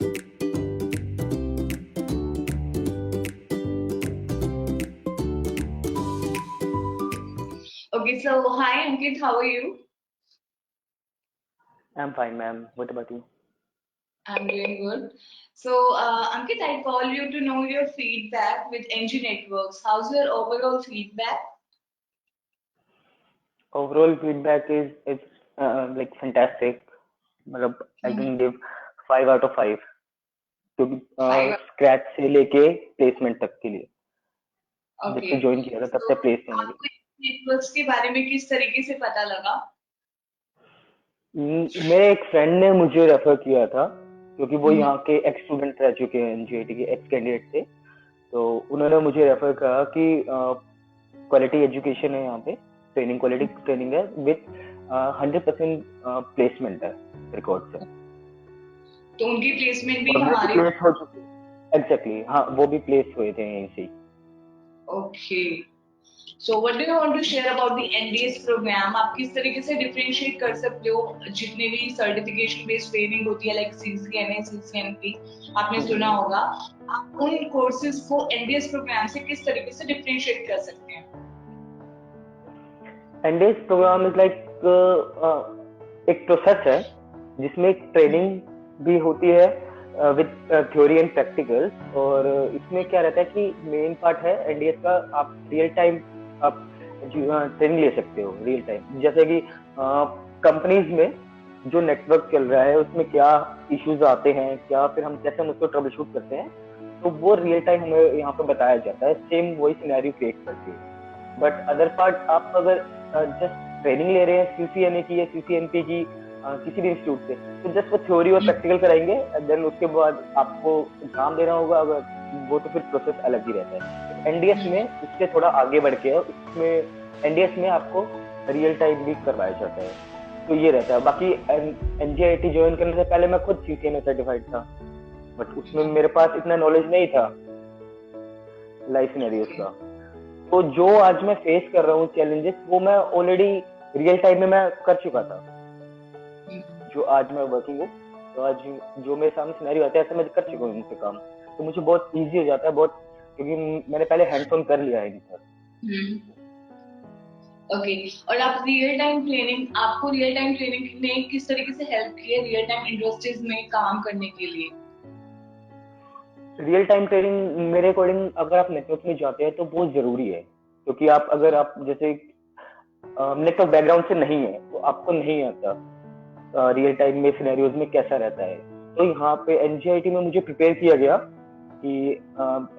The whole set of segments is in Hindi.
Okay, so hi Ankit, how are you? I'm fine, ma'am. What about you? I'm doing good. So, Ankit, I call you to know your feedback with NG Networks. How's your overall feedback? Overall feedback is it's like fantastic. मतलब I Mhm. can give 5 out of 5 क्योंकि Five. स्क्रैच से लेके प्लेसमेंट तक के लिए जब ओके, से ज्वाइन किया था तब तो से प्लेस होने के आपको नेटवर्क्स के बारे में किस तरीके से पता लगा? मेरे एक फ्रेंड ने मुझे रेफर किया था क्योंकि वो हम्म। यहाँ के एक्स स्टूडेंट रह चुके हैं एनजीआईटी के एक्स कैंडिडेट थे। तो उन्होंने मुझे रेफर करा कि क्वालिटी एजुकेशन है यहाँ पे, ट्रेनिंग क्वालिटी ट्रेनिंग है विथ 100% प्लेसमेंट है रिकॉर्ड से। तो उनकी प्लेसमेंट भी और वो भी हमारे। प्लेस हो चुके हैं एग्जैक्टली, हाँ वो भी प्लेस हुए थे यहीं से ही। Okay, so what do you want to share about the NDS program? आप किस तरीके से डिफरेंशिएट कर सकते हो जितने भी सर्टिफिकेशन बेस्ड ट्रेनिंग होती है लाइक सीसीएनए, सीसीएनपी, आपने सुना होगा। आप उन कोर्सेज को एनडीएस प्रोग्राम से किस तरीके से डिफरेंशिएट कर सकते हैं? एनडीएस प्रोग्राम इज लाइक एक प्रोसेस है जिसमें ट्रेनिंग भी होती है विद थ्योरी एंड प्रैक्टिकल्स। और इसमें क्या रहता है कि मेन पार्ट है एनडीएस का, आप रियल टाइम आप ट्रेनिंग ले सकते हो रियल टाइम। जैसे कि कंपनीज में जो नेटवर्क चल रहा है उसमें क्या इश्यूज आते हैं, क्या फिर हम कैसे हम उसको ट्रबल शूट करते हैं, तो वो रियल टाइम हमें यहाँ पे बताया जाता है, सेम वही सिनेरियो क्रिएट करके। बट अदर पार्ट आप अगर जस्ट ट्रेनिंग ले रहे हैं सीसीएनए की या सीसीएनपी की किसी भी इंस्टीट्यूट से, तो जस्ट वो थ्योरी और प्रैक्टिकल कराएंगे एंड देन उसके बाद आपको एग्जाम देना होगा। अगर वो तो फिर प्रोसेस अलग ही रहता है। एनडीएस में उससे थोड़ा आगे बढ़ के है, उसमें एनडीएस में आपको रियल टाइम भी करवाया जाता है। तो ये रहता है। बाकी एनजीआईटी ज्वाइन करने से पहले मैं खुद सीसीएनए सर्टिफाइड था, बट उसमें मेरे पास इतना नॉलेज नहीं था लाइफ सिनेरियोस का। तो जो आज मैं फेस कर रहा हूँ चैलेंजेस, वो मैं ऑलरेडी रियल टाइम में मैं कर चुका था। जो आज मैं वर्किंग हूँ, तो आज जो मेरे सामने सिनेरियो आता है ऐसे मैं कर चुका हूँ उनसे काम। तो मुझे बहुत इजी हो जाता है बहुत, क्योंकि मैंने पहले हैंड्स ऑन कर लिया है इन पर। ओके, और आप रियल टाइम ट्रेनिंग, आपको रियल टाइम ट्रेनिंग ने किस तरीके से हेल्प की है रियल टाइम इंडस्ट्रीज में काम करने के लिए? रियल टाइम ट्रेनिंग मेरे अकॉर्डिंग अगर आप नेटवर्क में जाते हैं तो बहुत जरूरी है, क्योंकि आप अगर आप जैसे नेटवर्क बैकग्राउंड से नहीं है तो आपको नहीं आता रियल टाइम में सिनेरियोज में कैसा रहता है। तो यहाँ पे एनजीआईटी में मुझे प्रिपेयर किया गया कि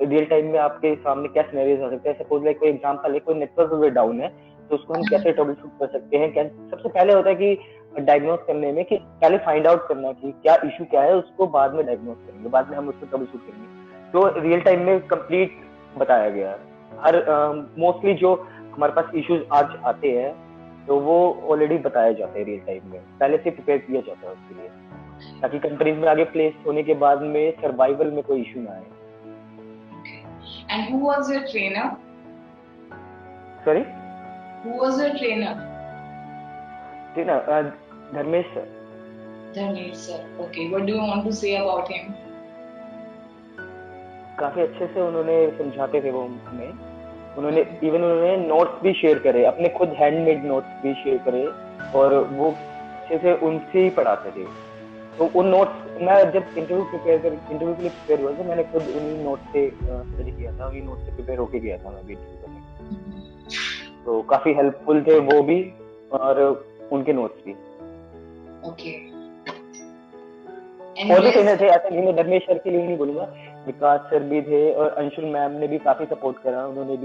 रियल टाइम में आपके सामने क्या सिनेरियोज आ सकते हैं। सपोज लाइक कोई एग्जांपल है, कोई नेटवर्क अगर डाउन है तो उसको हम कैसे ट्रबल शूट कर सकते हैं। क्या सबसे पहले होता है कि डायग्नोज करने में, कि पहले फाइंड आउट करना कि क्या इशू क्या है, उसको बाद में डायग्नोज करेंगे, बाद में हम उसको ट्रबल शूट करेंगे। तो रियल टाइम में कंप्लीट बताया गया है। हर मोस्टली जो हमारे पास इश्यूज आज आते हैं तो वो ऑलरेडी बताया जाता है रियल टाइम में, पहले से प्रिपेयर किया जाता है उसके लिए, ताकि कंपनीज में आगे प्लेस होने के बाद में सर्वाइवल में कोई इशू ना आए। And who was your trainer? Sorry? Who was your trainer? ठीक ना, Dharmesh sir. Dharmesh sir, okay, what do you want to say about him? काफी अच्छे से उन्होंने समझाते थे वो हमें। उन्होंने इवन उन्होंने नोट्स भी शेयर करे, अपने खुद हैंडमेड नोट्स भी शेयर करे, और वो अच्छे से उनसे ही पढ़ाते थे। तो उन नोट्स मैं जब इंटरव्यू के लिए प्रिपेयर हुआ तो मैंने खुद उन्हीं नोट से स्टडी किया था, उन्हीं नोट से प्रिपेयर होके गया था मैं भी इंटरव्यू करने। तो काफी हेल्पफुल थे वो भी, और उनके नोट्स भी। ओके, और भी एंड ट्रेनर थे, ऐसा नहीं, मैं धर्मेश सर के लिए नहीं बोलूंगा, विकास सर भी थे और अंशुल मैम ने भी काफी सपोर्ट करा। उन्होंने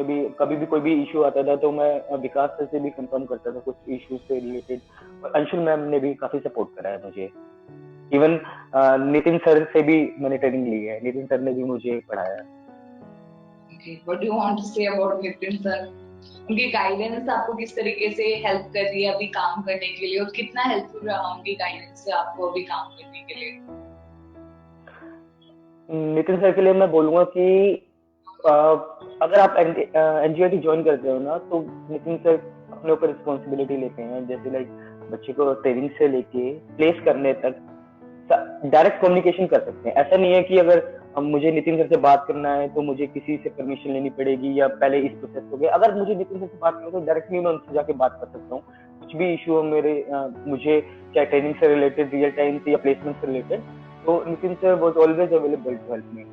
भी कभी भी कोई भी इशू आता था तो मैं विकास सर से भी कंफर्म करता था कुछ इशू से रिलेटेड, और अंशुल मैम ने भी काफी सपोर्ट करा है मुझे। इवन नितिन सर से भी मैंने ट्रेनिंग ली है, नितिन सर ने भी मुझे पढ़ाया है। Okay, what do you want to say about Nitin sir? उनकी गाइडेंस आपको किस तरीके से हेल्प कर रही है अभी काम करने के लिए, और कितना हेल्पफुल रहा उनकी गाइडेंस से आपको अभी काम करने के लिए? नितिन सर के लिए मैं बोलूंगा कि अ, अगर आप एनजीओटी ज्वाइन करते हो ना, तो नितिन सर अपने ऊपर रिस्पॉन्सिबिलिटी लेते हैं, जैसे लाइक बच्चे को ट्रेनिंग से लेके प्लेस करने तक डायरेक्ट कम्युनिकेशन कर सकते हैं। ऐसा नहीं है कि अगर मुझे नितिन सर से बात करना है तो मुझे किसी से परमिशन लेनी पड़ेगी या पहले इस प्रोसेस हो गया। अगर मुझे नितिन सर से बात करना है तो डायरेक्टली मैं उनसे जाके बात कर सकता हूँ। कुछ भी इशू हो मुझे, चाहे ट्रेनिंग से रिलेटेड, रियल टाइम से या प्लेसमेंट से रिलेटेड, तो Nitin sir was always available to help me.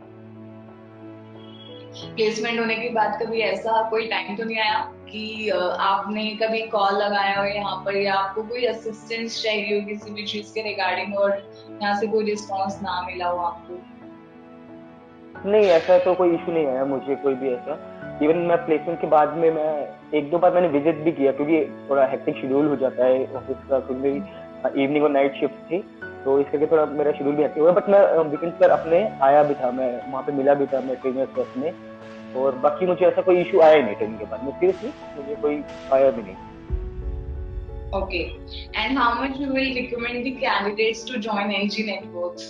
Placement होने के बाद कभी ऐसा कोई टाइम तो नहीं आया कि आपने कभी कॉल लगाया हो यहाँ पर, या आपको कोई असिस्टेंस चाहिए हो किसी भी चीज के रिगार्डिंग और यहाँ से कोई रिस्पांस ना मिला हो आपको? नहीं, ऐसा तो कोई इशू नहीं आया मुझे, कोई भी ऐसा। इवन मैं प्लेसमेंट के बाद में मैं एक दो बार मैंने विजिट भी किया, क्योंकि थोड़ा हेक्टिक शेड्यूल हो जाता है ऑफिस का, क्योंकि मेरी इवनिंग और नाइट शिफ्ट थी, तो इस करके थोड़ा मेरा शेड्यूल भी हेक्टिक हुआ। बट मैं वीकेंड पर अपने आया भी था, मैं वहाँ पे मिला भी था मैं ट्रेनर से अपने। और बाकी मुझे ऐसा कोई इशू आया नहीं ट्रेनिंग के बाद में, सीरियसली मुझे कोई आया भी नहीं। Okay. And how much you will recommend the candidates to join NG Networks?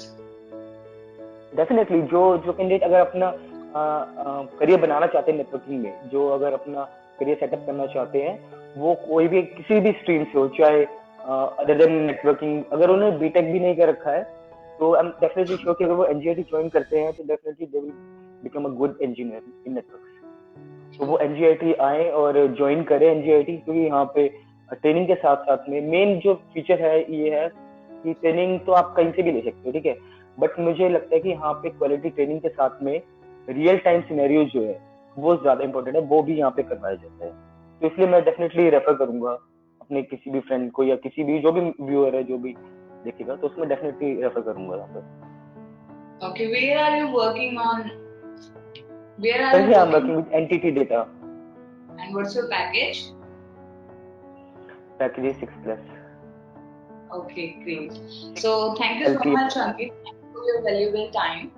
Definitely जो जो कैंडिडेट अगर अपना करियर बनाना चाहते हैं नेटवर्किंग में, जो अगर अपना करियर सेटअप करना चाहते हैं, वो कोई भी किसी भी स्ट्रीम से हो, चाहे अदर देन नेटवर्किंग, अगर उन्होंने बीटेक भी नहीं कर रखा है, तो आई एम डेफिनेटली श्योर कि अगर वो एनजीआईटी ज्वाइन करते हैं तो definitely they will become a good engineer in networks. तो वो एनजीआईटी आए और ज्वाइन करें एनजीआईटी, क्योंकि यहाँ पे ट्रेनिंग के साथ साथ में मेन जो फीचर है ये है कि ट्रेनिंग तो आप कहीं से भी ले सकते हो, ठीक है, बट मुझे लगता है कि यहाँ पे क्वालिटी ट्रेनिंग के साथ में रियल टाइम सिनेरियो जो है वो ज्यादा इंपॉर्टेंट है, वो भी यहाँ पे करवाया जाता है। तो इसलिए मैं डेफिनेटली रेफर करूंगा अपने किसी भी फ्रेंड को, या किसी भी जो भी व्यूअर है जो भी देखेगा, तो उसमें डेफिनेटली रेफर करूंगा यहाँ पे। Okay, where are you working on? Where are you Currently I'm working? working with NTT Data. And what's your package? Package is 6+. Okay, great. So thank you so LPA much, plus. Ankit, for your valuable time.